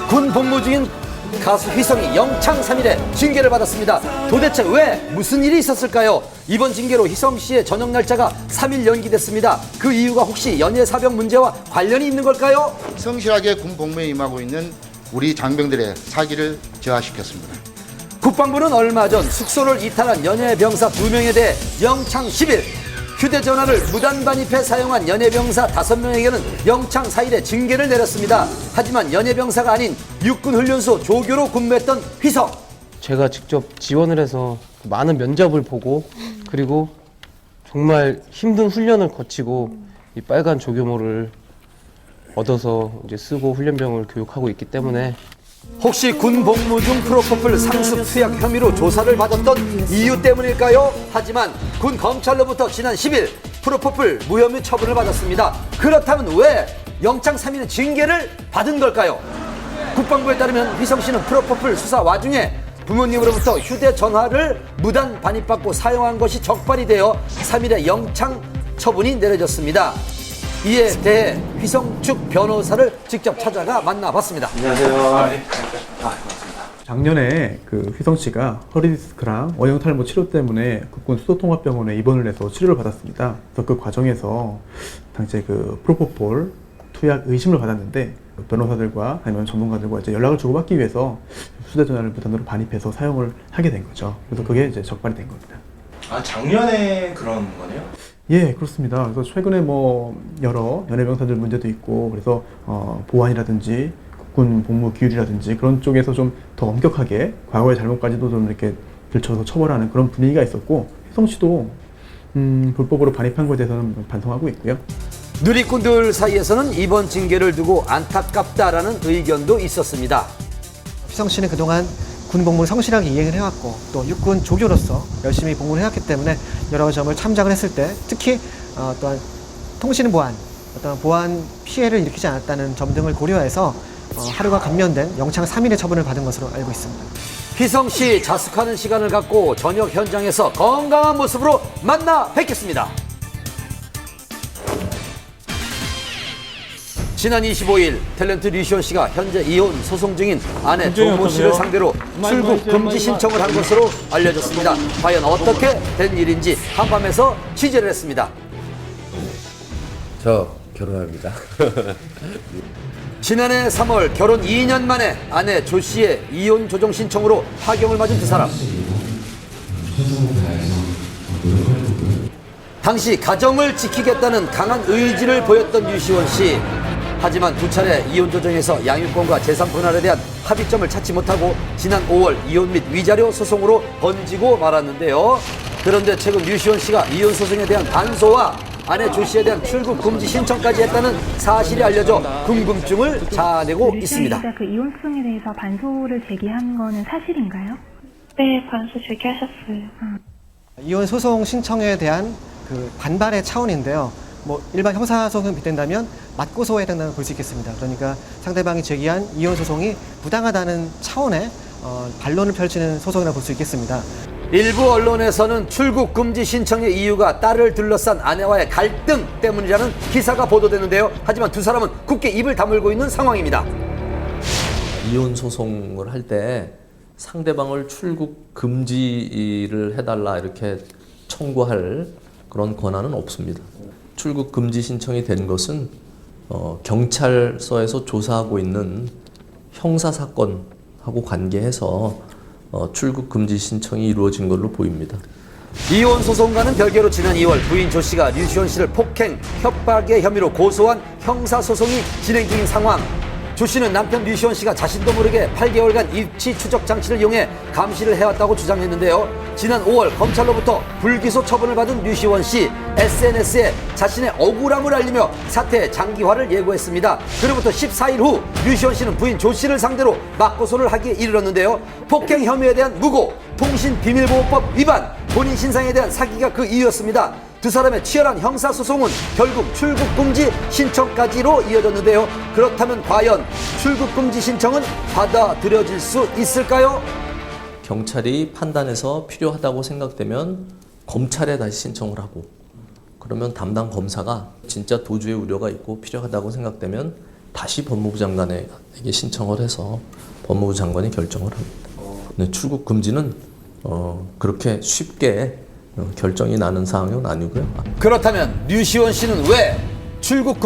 군 복무 중인 가수 휘성이 영창 3일에 징계를 받았습니다. 도대체 왜 무슨 일이 있었을까요? 이번 징계로 휘성 씨의 전역 날짜가 3일 연기됐습니다. 그 이유가 혹시 연예 사병 문제와 관련이 있는 걸까요? 성실하게 군 복무에 임하고 있는 우리 장병들의 사기를 저하시켰습니다. 국방부는 얼마 전 숙소를 이탈한 연예 병사 2명에 대해 영창 10일, 휴대전화를 무단 반입해 사용한 연예병사 5명에게는 영창 4일에 징계를 내렸습니다. 하지만 연예병사가 아닌 육군훈련소 조교로 근무했던 휘성. 제가 직접 지원을 해서 많은 면접을 보고 그리고 정말 힘든 훈련을 거치고 이 빨간 조교모를 얻어서 이제 쓰고 훈련병을 교육하고 있기 때문에 혹시 군 복무 중 프로포폴 상습 투약 혐의로 조사를 받았던 이유 때문일까요? 하지만 군 검찰로부터 지난 10일 프로포폴 무혐의 처분을 받았습니다. 그렇다면 왜 영창 3일 징계를 받은 걸까요? 국방부에 따르면 휘성 씨는 프로포폴 수사 와중에 부모님으로부터 휴대전화를 무단 반입받고 사용한 것이 적발이 되어 3일에 영창 처분이 내려졌습니다. 이에 대해 휘성 측 변호사를 직접 찾아가 만나봤습니다. 작년에 그 휘성 씨가 허리 디스크랑 원형 탈모 치료 때문에 국군 수도통합병원에 입원을 해서 치료를 받았습니다. 그래서 그 과정에서 당시에 그 프로포폴 투약 의심을 받았는데 변호사들과 아니면 전문가들과 이제 연락을 주고받기 위해서 휴대전화를 무단으로 반입해서 사용을 하게 된 거죠. 그래서 그게 이제 적발이 된 겁니다. 아, 작년에 그런 거네요? 예, 그렇습니다. 그래서 최근에 뭐 여러 연예병사들 문제도 있고 그래서 보안이라든지 국군 복무 규율이라든지 그런 쪽에서 좀 더 엄격하게 과거의 잘못까지도 좀 이렇게 들춰서 처벌하는 그런 분위기가 있었고 휘성 씨도 불법으로 반입한 것에 대해서는 반성하고 있고요. 누리꾼들 사이에서는 이번 징계를 두고 안타깝다라는 의견도 있었습니다. 휘성 씨는 그동안 군 복무를 성실하게 이행을 해왔고 또 육군 조교로서 열심히 복무를 해왔기 때문에 여러 점을 참작을 했을 때 특히 또한 통신 보안, 어떤 보안 피해를 일으키지 않았다는 점 등을 고려해서 하루가 감면된 영창 3일의 처분을 받은 것으로 알고 있습니다. 휘성 씨 자숙하는 시간을 갖고 전역 현장에서 건강한 모습으로 만나 뵙겠습니다. 지난 25일 탤런트 류시원 씨가 현재 이혼 소송 중인 아내 조모 씨를 상대로 출국 금지 신청을 한 것으로 알려졌습니다. 과연 어떻게 된 일인지 한밤에서 취재를 했습니다. 저 결혼합니다. 지난해 3월 결혼 2년 만에 아내 조 씨의 이혼 조정 신청으로 파경을 맞은 두 사람. 당시 가정을 지키겠다는 강한 의지를 보였던 류시원 씨. 하지만 두 차례 이혼 조정에서 양육권과 재산 분할에 대한 합의점을 찾지 못하고 지난 5월 이혼 및 위자료 소송으로 번지고 말았는데요. 그런데 최근 류시원 씨가 이혼 소송에 대한 반소와 아내 조 씨에 대한 출국 금지 신청까지 했다는 사실이 알려져 궁금증을 자아내고 있습니다. 그 이혼 소송에 대해서 반소를 제기한 거는 사실인가요? 네, 반소 제기하셨어요. 이혼 소송 신청에 대한 그 반발의 차원인데요. 뭐 일반 형사 소송에 빗댄다면 맞고소해야 된다고 볼 수 있겠습니다. 그러니까 상대방이 제기한 이혼 소송이 부당하다는 차원의 반론을 펼치는 소송이라고 볼 수 있겠습니다. 일부 언론에서는 출국 금지 신청의 이유가 딸을 둘러싼 아내와의 갈등 때문이라는 기사가 보도되는데요. 하지만 두 사람은 굳게 입을 다물고 있는 상황입니다. 이혼 소송을 할 때 상대방을 출국 금지를 해달라 이렇게 청구할 그런 권한은 없습니다. 출국 금지 신청이 된 것은 경찰서에서 조사하고 있는 형사 사건하고 관계해서 출국 금지 신청이 이루어진 걸로 보입니다. 이혼 소송과는 별개로 지난 2월 부인 조 씨가 류시원 씨를 폭행, 협박의 혐의로 고소한 형사 소송이 진행 중인 상황. 조 씨는 남편 류시원 씨가 자신도 모르게 8개월간 입치 추적 장치를 이용해 감시를 해왔다고 주장했는데요. 지난 5월 검찰로부터 불기소 처분을 받은 류시원 씨, SNS에 자신의 억울함을 알리며 사태의 장기화를 예고했습니다. 그로부터 14일 후 류시원 씨는 부인 조 씨를 상대로 맞고소를 하기에 이르렀는데요. 폭행 혐의에 대한 무고, 통신비밀보호법 위반, 본인 신상에 대한 사기가 그 이유였습니다. 두 사람의 치열한 형사소송은 결국 출국금지 신청까지로 이어졌는데요. 그렇다면 과연 출국금지 신청은 받아들여질 수 있을까요? 경찰이 판단해서 필요하다고 생각되면 검찰에 다시 신청을 하고 그러면 담당 검사가 진짜 도주의 우려가 있고 필요하다고 생각되면 다시 법무부 장관에게 신청을 해서 법무부 장관이 결정을 합니다. 네, 출국 금지는 그렇게 쉽게 결정이 나는 사항은 아니고요. 그렇다면 류시원 씨는 왜 출국